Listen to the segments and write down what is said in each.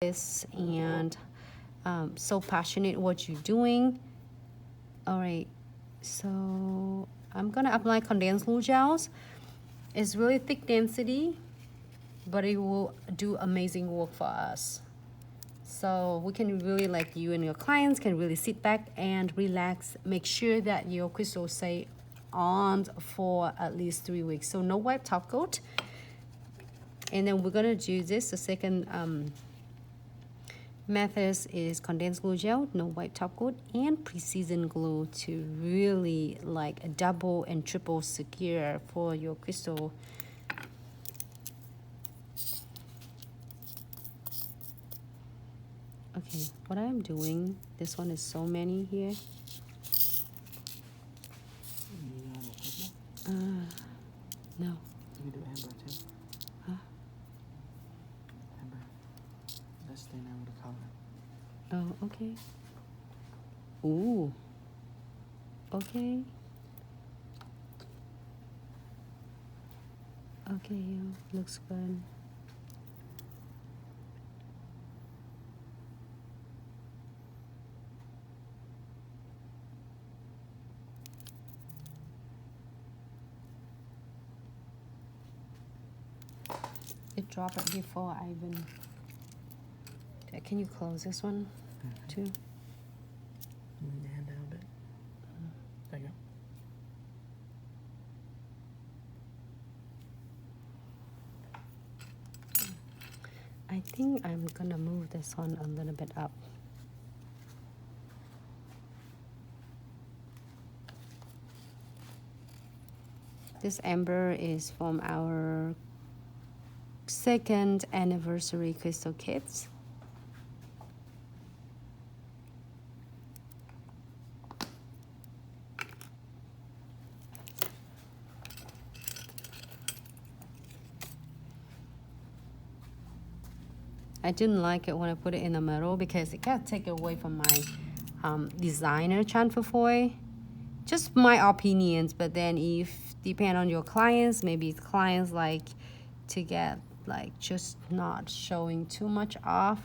this and so passionate what you're doing. All right, so I'm gonna apply condensed glue gels. It's really thick density, but it will do amazing work for us. So we can really, like, you and your clients can really sit back and relax. Make sure that your crystals stay on for at least 3 weeks. So no wipe top coat. And then we're gonna do this. The second method is condensed glue gel, no wipe top coat, and precision glue to really like double and triple secure for your crystal. Okay, what I'm doing, this one is so many here. No. You can do amber too. Huh? Amber. Let's stay now with the color. Oh, okay. Ooh. Okay. Okay, yeah, looks good. It dropped it before I even. Can you close this one too? Move your hand down a bit. There you go. I think I'm gonna move this one a little bit up. This amber is from our second anniversary crystal kits. I didn't like it when I put it in the middle because it kind of take away from my designer transfer foil. Just my opinions, but then if depend on your clients, maybe clients like to get like just not showing too much off.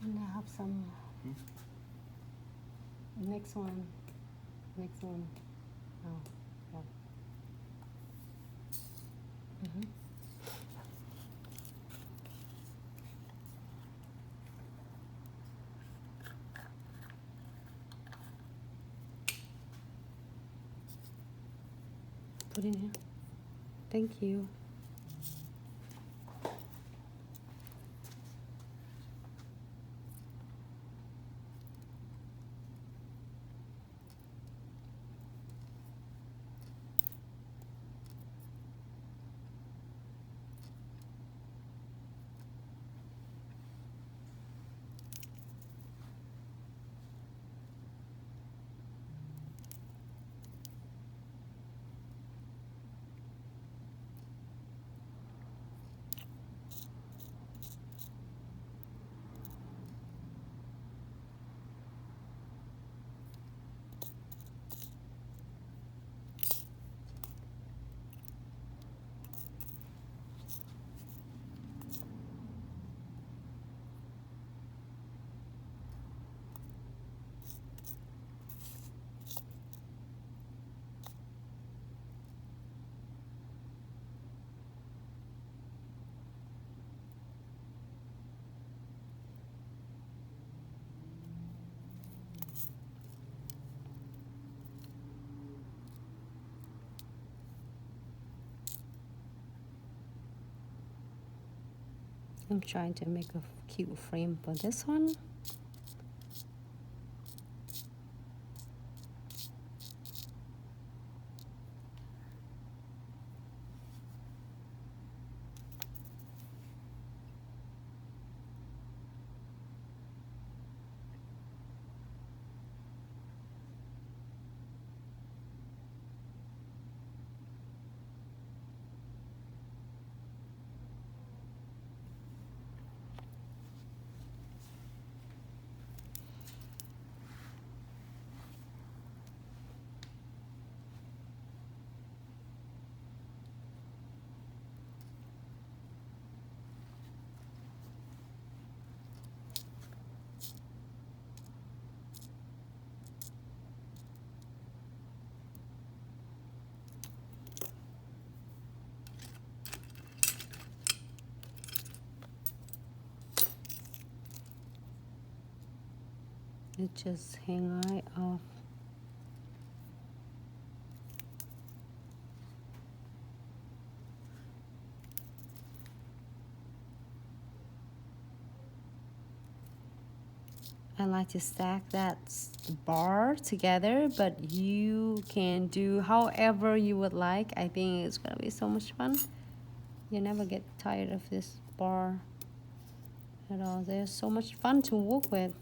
And I have some next one. Oh, yeah. Put in here. Thank you. I'm trying to make a cute frame for this one. It just hang right off. I like to stack that bar together, but you can do however you would like. I think it's gonna be so much fun. You never get tired of this bar at all. They're so much fun to work with.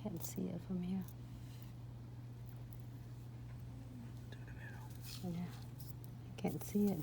Can't see it from here. Yeah, I can't see it.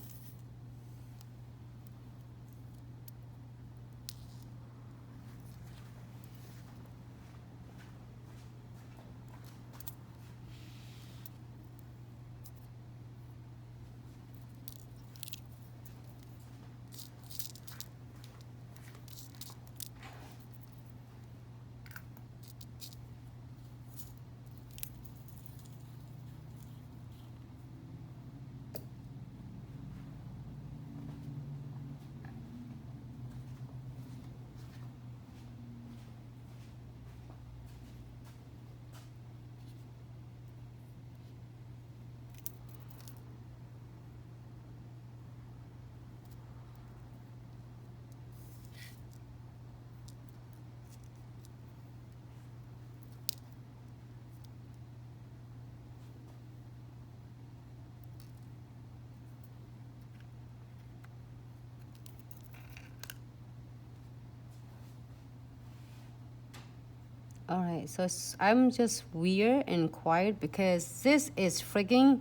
All right, so I'm just weird and quiet because this is freaking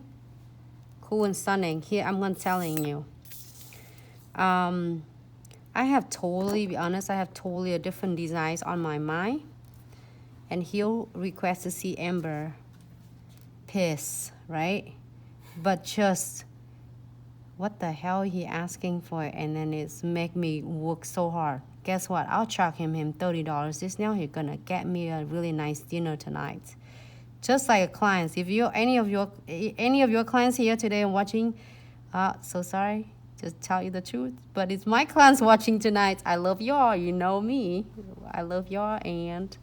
cool and stunning. Here, I'm gonna telling you. I have totally, be honest, I have totally a different designs on my mind. And he'll request to see Amber piss, right? But just what the hell he asking for, and then it's make me work so hard. Guess what? I'll charge him $30. This now he's gonna get me a really nice dinner tonight. Just like a client. If you any of your clients here today and watching, so sorry, just tell you the truth. But it's my clients watching tonight. I love y'all. You know me. I love y'all, and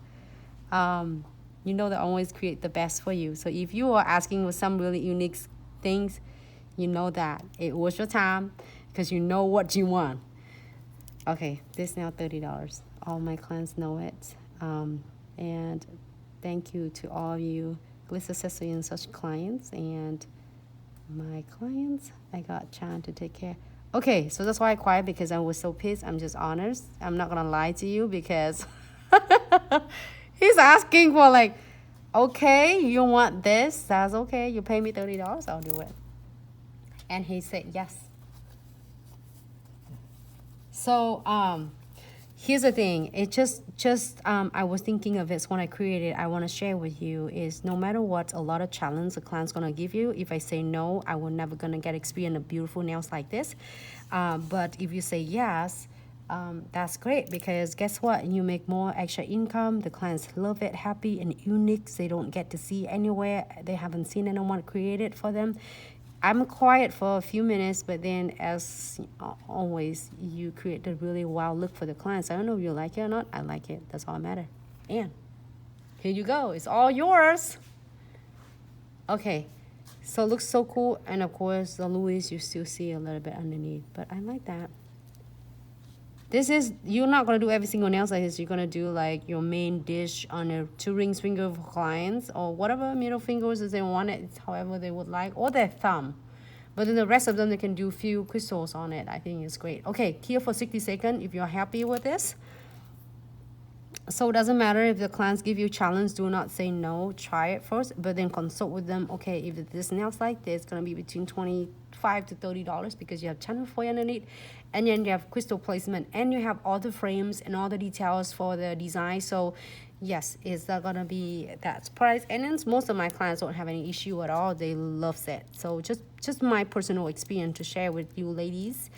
you know they always create the best for you. So if you are asking for some really unique things, you know that it was your time because you know what you want. Okay, this now $30. All my clients know it. And thank you to all of you Glitz accessory and such clients and my clients. I got Chan to take care. Okay, so that's why I quiet because I was so pissed. I'm just honest. I'm not gonna lie to you because he's asking for like, okay, you want this? That's okay. You pay me $30, I'll do it. And he said yes. So here's the thing. It just I was thinking of this when I created. I want to share with you is no matter what, a lot of challenge the client's gonna give you. If I say no, I will never gonna get experience of beautiful nails like this. But if you say yes, that's great because guess what? You make more extra income. The clients love it, happy and unique. They don't get to see anywhere. They haven't seen anyone create it for them. I'm quiet for a few minutes, but then as always, you create a really wild look for the clients. I don't know if you like it or not. I like it. That's all that matters. And here you go. It's all yours. Okay. So it looks so cool. And of course, the Louis, you still see a little bit underneath. But I like that. This is, you're not gonna do every single nails like this. You're gonna do like your main dish on a 2 rings finger for clients, or whatever middle fingers as they want it, however they would like, or their thumb. But then the rest of them, they can do few crystals on it. I think it's great. Okay, here for 60 seconds if you're happy with this. So it doesn't matter if the clients give you a challenge, do not say no. Try it first, but then consult with them. Okay, if this nails like this, it's gonna be between $25 to $30 because you have channel foil underneath, and then you have crystal placement, and you have all the frames and all the details for the design. So yes, it's not gonna be that price. And then most of my clients don't have any issue at all. They love it. So just my personal experience to share with you ladies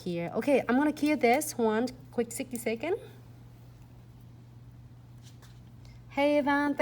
here. Okay, I'm gonna clear this one quick 60 second. Hey Evan,